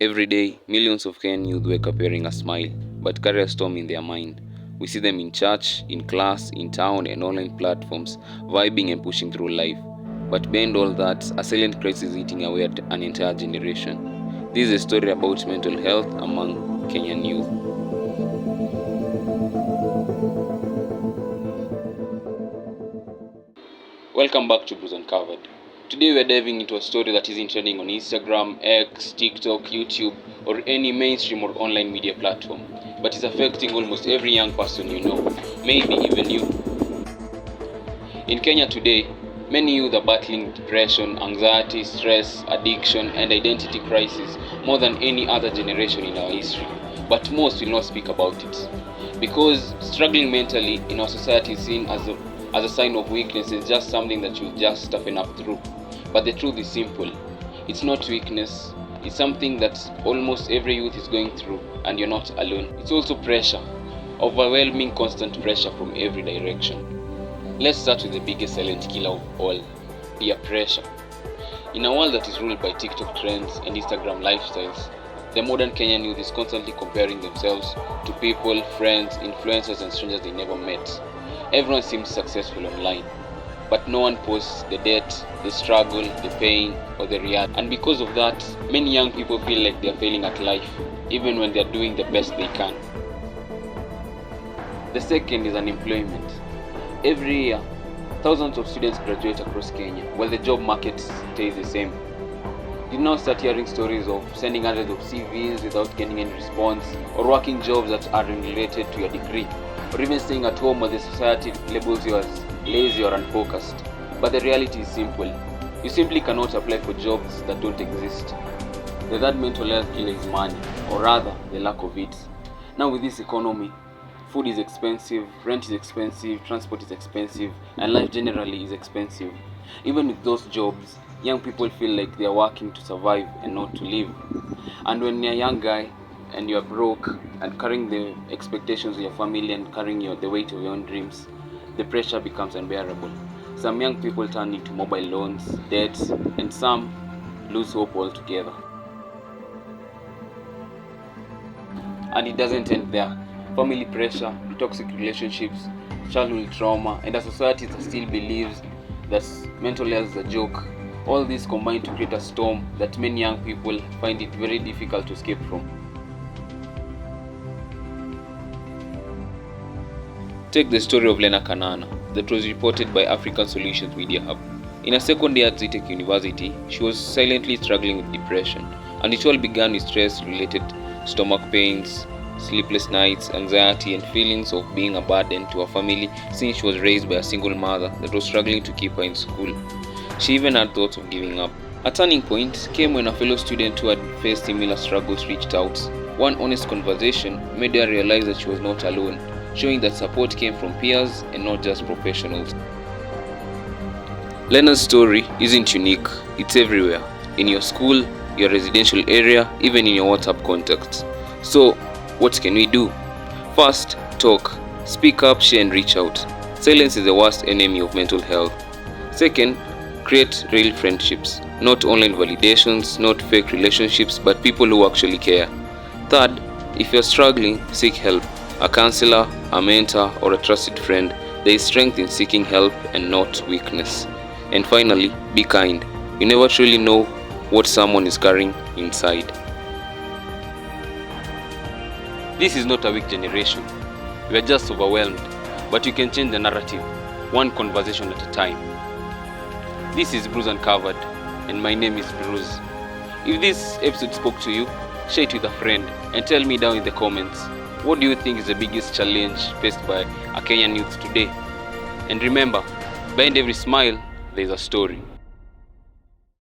Every day, millions of Kenyan youth wake up wearing a smile, but carry a storm in their mind. We see them in church, in class, in town, and online platforms, vibing and pushing through life. But behind all that, a silent crisis is eating away at an entire generation. This is a story about mental health among Kenyan youth. Welcome back to Bruce Uncovered. Today we are diving into a story that isn't trending on Instagram, X, TikTok, YouTube, or any mainstream or online media platform, but is affecting almost every young person you know, maybe even you. In Kenya today, many youth are battling depression, anxiety, stress, addiction, and identity crisis more than any other generation in our history. But most will not speak about it. Because struggling mentally in our society is seen as a sign of weakness. Is just something that you just toughen up through. But the truth is simple. It's not weakness. It's something that almost every youth is going through, and you're not alone. It's also pressure. Overwhelming constant pressure from every direction. Let's start with the biggest silent killer of all, peer pressure. In a world that is ruled by TikTok trends and Instagram lifestyles, the modern Kenyan youth is constantly comparing themselves to people, friends, influencers, and strangers they never met. Everyone seems successful online, but no one posts the debt, the struggle, the pain, or the reality. And because of that, many young people feel like they are failing at life, even when they are doing the best they can. The second is unemployment. Every year, thousands of students graduate across Kenya, while the job market stays the same. You now start hearing stories of sending hundreds of CVs without getting any response, or working jobs that are unrelated to your degree, or even staying at home where the society labels you as lazy or unfocused. But the reality is simple. You simply cannot apply for jobs that don't exist. The third mental health killer is money, or rather, the lack of it. Now with this economy, food is expensive, rent is expensive, transport is expensive, and life generally is expensive. Even with those jobs, young people feel like they are working to survive and not to live. And when you're a young guy and you're broke and carrying the expectations of your family and carrying the weight of your own dreams, the pressure becomes unbearable. Some young people turn into mobile loans, debts, and some lose hope altogether. And it doesn't end there. Family pressure, toxic relationships, childhood trauma, and a society that still believes that mental health is a joke. All these combine to create a storm that many young people find it very difficult to escape from. Take the story of Lena Kanana that was reported by African Solutions Media Hub. In a second year at Zitech University, she was silently struggling with depression, and it all began with stress-related stomach pains, sleepless nights, anxiety, and feelings of being a burden to her family since she was raised by a single mother that was struggling to keep her in school. She even had thoughts of giving up. A turning point came when a fellow student who had faced similar struggles reached out. One honest conversation made her realize that she was not alone, showing that support came from peers and not just professionals. Lena's story isn't unique, it's everywhere. In your school, your residential area, even in your WhatsApp contacts. So, what can we do? First, talk. Speak up, share, and reach out. Silence is the worst enemy of mental health. Second, create real friendships. Not online validations, not fake relationships, but people who actually care. Third, if you're struggling, seek help. A counselor, a mentor, or a trusted friend. There is strength in seeking help and not weakness. And finally, be kind. You never truly know what someone is carrying inside. This is not a weak generation. We are just overwhelmed, but you can change the narrative, one conversation at a time. This is Bruce Uncovered, and my name is Bruce. If this episode spoke to you, share it with a friend and tell me down in the comments, what do you think is the biggest challenge faced by a Kenyan youth today? And remember, behind every smile, there is a story.